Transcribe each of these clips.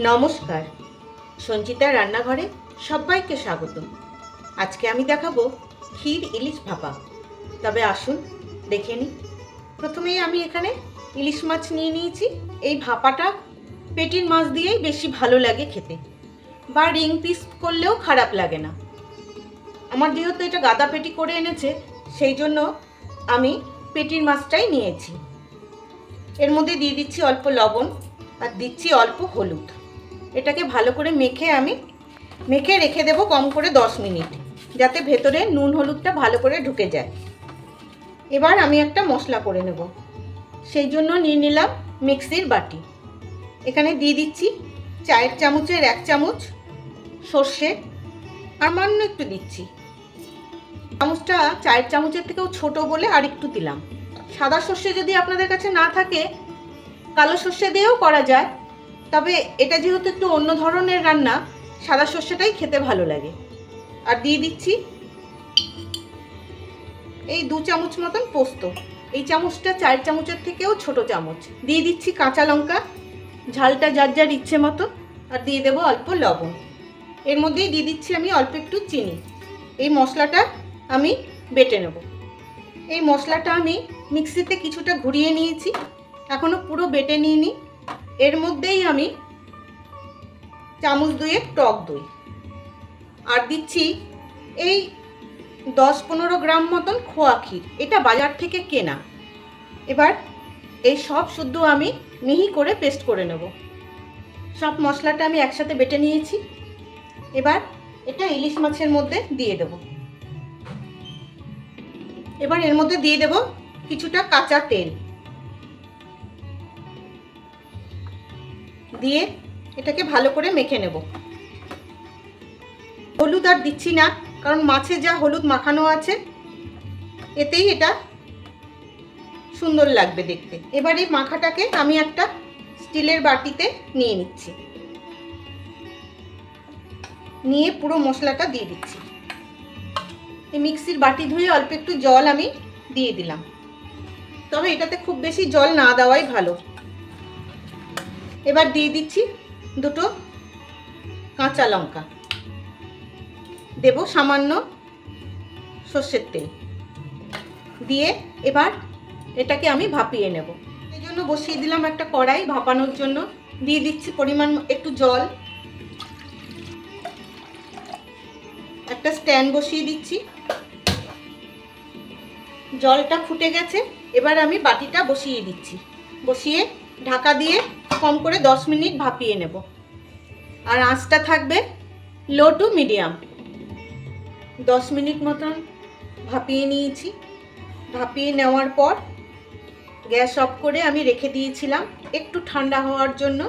নমস্কার, সঞ্চিতা রান্নাঘরে সবাইকে স্বাগত। আজকে আমি দেখাবো ক্ষীর ইলিশ ভাপা। তবে আসুন দেখে নিই। প্রথমেই আমি এখানে ইলিশ মাছ নিয়ে নিয়েছি। এই ভাপাটা পেটির মাছ দিয়েই বেশি ভালো লাগে খেতে, বা রিং পিস করলেও খারাপ লাগে না। আমার যেহেতু এটা গাদা পেটি করে এনেছে, সেই জন্য আমি পেটির মাছটাই নিয়েছি। এর মধ্যে দিয়ে দিচ্ছি অল্প লবণ আর দিচ্ছি অল্প হলুদ। এটাকে ভালো করে মেখে রেখে দেবো কম করে 10 মিনিট, যাতে ভেতরে নুন হলুদটা ভালো করে ঢুকে যায়। এবার আমি একটা মশলা করে নেব। সেই জন্য নিয়ে নিলাম মিক্সির বাটি। এখানে দিয়ে দিচ্ছি চায়ের চামচের 1 চামচ সর্ষে, সামান্য একটু দিচ্ছি। চামচটা চায়ের চামচের থেকেও ছোট বলে আর একটু দিলাম। সাদা সর্ষে যদি আপনাদের কাছে না থাকে, কালো সর্ষে দিয়েও করা যায়। তবে এটা যেহেতু একটু অন্য ধরনের রান্না, সাদা সর্ষেটাই খেতে ভালো লাগে। আর দিয়ে দিচ্ছি এই 2 চামচ মতন পোস্ত। এই চামচটা চায়ের চামচের থেকেও ছোট চামচ। দিয়ে দিচ্ছি কাঁচা লঙ্কা, ঝালটা যার যার ইচ্ছে মতো। আর দিয়ে দেবো অল্প লবণ। এর মধ্যেই দিয়ে দিচ্ছি আমি অল্প একটু চিনি। এই মশলাটা আমি বেটে নেব। এই মশলাটা আমি মিক্সিতে কিছুটা ঘুরিয়ে নিয়েছি, এখনো পুরো বেটে নিইনি। এর মধ্যেই আমি চামচ 2 টক দই আর দিচ্ছি এই 10-15 গ্রাম মতন খোয়া ক্ষীর। এটা বাজার থেকে কেনা। এবার এই সব শুদ্ধ আমি মিহি করে পেস্ট করে নেব। সব মশলাটা আমি একসাথে বেটে নিয়েছি। এবার এটা ইলিশ মাছের মধ্যে দিয়ে দেব। এবার এর মধ্যে দিয়ে দেব কিছুটা কাঁচা তেল। দিয়ে এটাকে ভালো করে মেখে নেব। হলুদ আর দিচ্ছি না, কারণ মাছে যা হলুদ মাখানো আছে, এতেই এটা সুন্দর লাগবে দেখতে। এবার এই মাখাটাকে আমি একটা স্টিলের বাটিতে নিয়ে নিচ্ছি। নিয়ে পুরো মশলাটা দিয়ে দিচ্ছি। এই মিক্সির বাটি ধুয়ে অল্প একটু জল আমি দিয়ে দিলাম। তবে এটাতে খুব বেশি জল না দেওয়াই ভালো। এবার দিয়ে দিচ্ছি 2 কাঁচা লঙ্কা। দেব সামান্য সর্ষের তেল দিয়ে এবার এটাকে আমি ভাপিয়ে নেব। এই জন্য বসিয়ে দিলাম একটা কড়াই ভাপানোর জন্য। দিয়ে দিচ্ছি পরিমাণ একটু জল। একটা স্ট্যান্ড বসিয়ে দিচ্ছি। জলটা ফুটে গেছে। এবার আমি বাটিটা বসিয়ে দিচ্ছি। বসিয়ে ঢাকা দিয়ে কম করে 10 মিনিট ভাপিয়ে নেব। আর আঁচটা থাকবে লো টু মিডিয়াম। 10 মিনিট মতন ভাপিয়ে নিয়েছি। ভাপিয়ে নেওয়ার পর গ্যাস অফ করে আমি রেখে দিয়েছিলাম একটু ঠান্ডা হওয়ার জন্য।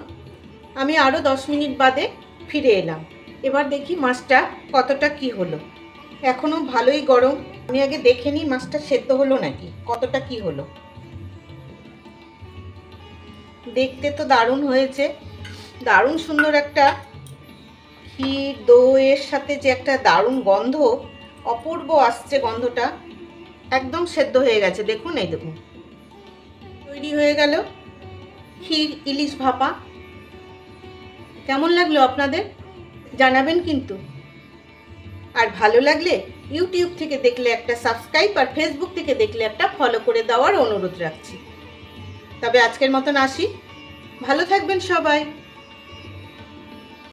আমি আরও 10 মিনিট বাদে ফিরে এলাম। এবার দেখি মাছটা কতটা কি হলো। এখনও ভালোই গরম। আমি আগে দেখে নিই মাছটা সেদ্ধ হলো নাকি, কতটা কি হলো। দেখতে তো দারুণ হয়েছে। দারুণ সুন্দর একটা ক্ষীর দইয়ের সাথে যে একটা দারুণ গন্ধ, অপূর্ব আসছে গন্ধটা। একদম সেদ্ধ হয়ে গেছে। দেখুন, এই দেখুন, তৈরি হয়ে গেল ক্ষীর ইলিশ ভাপা। কেমন লাগলো আপনাদের জানাবেন কিন্তু। আর ভালো লাগলে ইউটিউব থেকে দেখলে একটা সাবস্ক্রাইব, আর ফেসবুক থেকে দেখলে একটা ফলো করে দেওয়ার অনুরোধ রাখছি। তবে আজকের মতন আসি। ভালো থাকবেন সবাই।